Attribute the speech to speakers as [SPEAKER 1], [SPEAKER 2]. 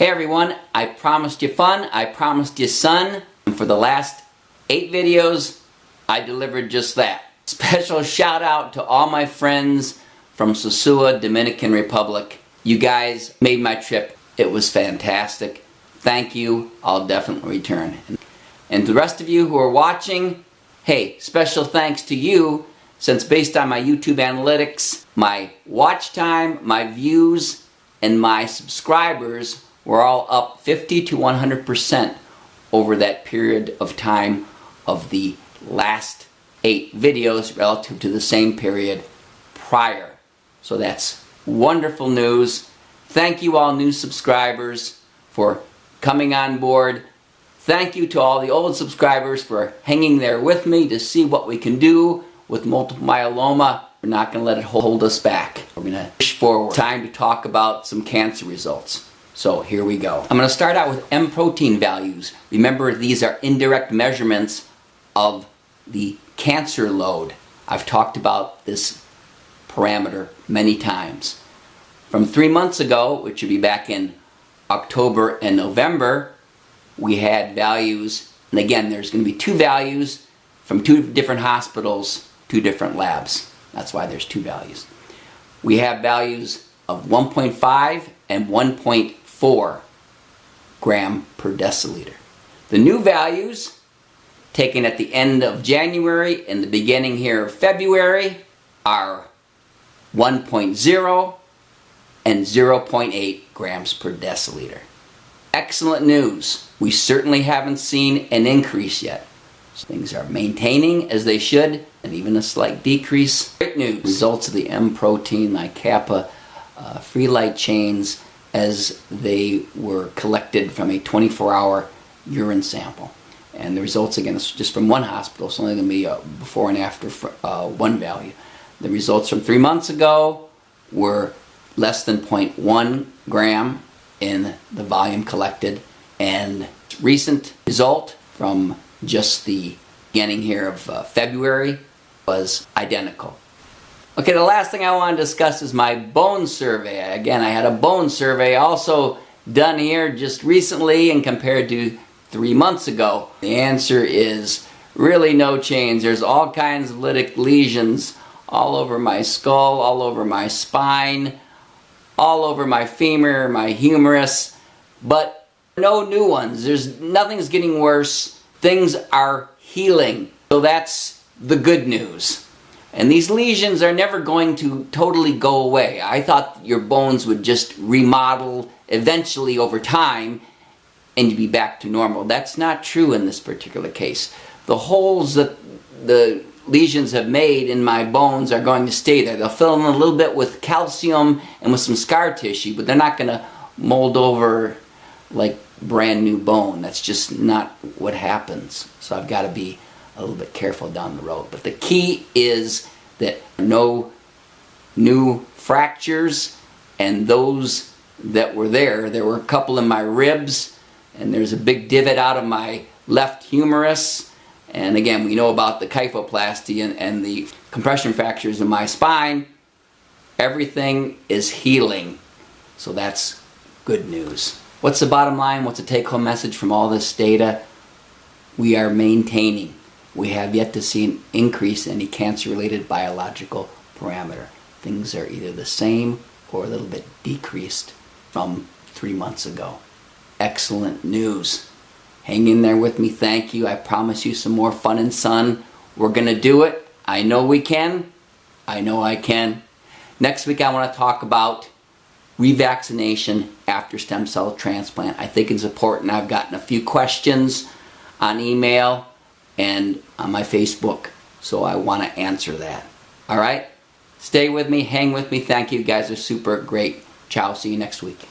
[SPEAKER 1] Hey everyone, I promised you fun, I promised you sun, and for the last 8 videos, I delivered just that. Special shout out to all my friends from Sosua, Dominican Republic. You guys made my trip. It was fantastic. Thank you. I'll definitely return. And to the rest of you who are watching, hey, special thanks to you, since based on my YouTube analytics, my watch time, my views, and my subscribers were all up 50 to 100% over that period of time of the last 8 videos relative to the same period prior. So that's wonderful news. Thank you all new subscribers for coming on board. Thank you to all the old subscribers for hanging there with me to see what we can do with multiple myeloma. We're not going to let it hold us back. We're going to push forward. Time to talk about some cancer results. So here we go. I'm going to start out with M protein values. Remember, these are indirect measurements of the cancer load. I've talked about this parameter many times. From 3 months ago, which would be back in October and November, we had values, and again, there's going to be 2 values from 2 different hospitals, 2 different labs. That's why there's 2 values. We have values of 1.5 and 1.4 gram per deciliter. The new values, taken at the end of January and the beginning here of February, are 1.0 and 0.8 grams per deciliter. Excellent news. We certainly haven't seen an increase yet. So things are maintaining as they should, and even a slight decrease. Great news. Results of the M protein, like kappa, free light chains, as they were collected from a 24-hour urine sample. And the results, again, is just from one hospital, so only going to be before and after one value. The results from 3 months ago were less than 0.1 gram in the volume collected, and recent result from just the beginning here of February was identical. Okay, the last thing I want to discuss is my bone survey. Again, I had a bone survey also done here just recently and compared to 3 months ago. The answer is really no change. There's all kinds of lytic lesions all over my skull, all over my spine, all over my femur, my humerus, but no new ones. Nothing's getting worse. Things are healing. So that's the good news. And these lesions are never going to totally go away. I thought your bones would just remodel eventually over time and you'd be back to normal. That's not true in this particular case. The holes that the lesions have made in my bones are going to stay there. They'll fill in a little bit with calcium and with some scar tissue, but they're not going to mold over like brand new bone. That's just not what happens. So I've got to be a little bit careful down the road. But the key is that no new fractures, and those that were there were a couple in my ribs, and there's a big divot out of my left humerus. And again, we know about the kyphoplasty and the compression fractures in my spine. Everything is healing. So that's good news. What's the bottom line? What's the take-home message from all this data? We are maintaining. We have yet to see an increase in any cancer-related biological parameter. Things are either the same or a little bit decreased from 3 months ago. Excellent news. Hang in there with me. Thank you. I promise you some more fun and sun. We're going to do it. I know we can. I know I can. Next week I want to talk about revaccination after stem cell transplant. I think it's important. I've gotten a few questions on email and on my Facebook, so I want to answer that. All right? Stay with me. Hang with me. Thank you. You guys are super great. Ciao. See you next week.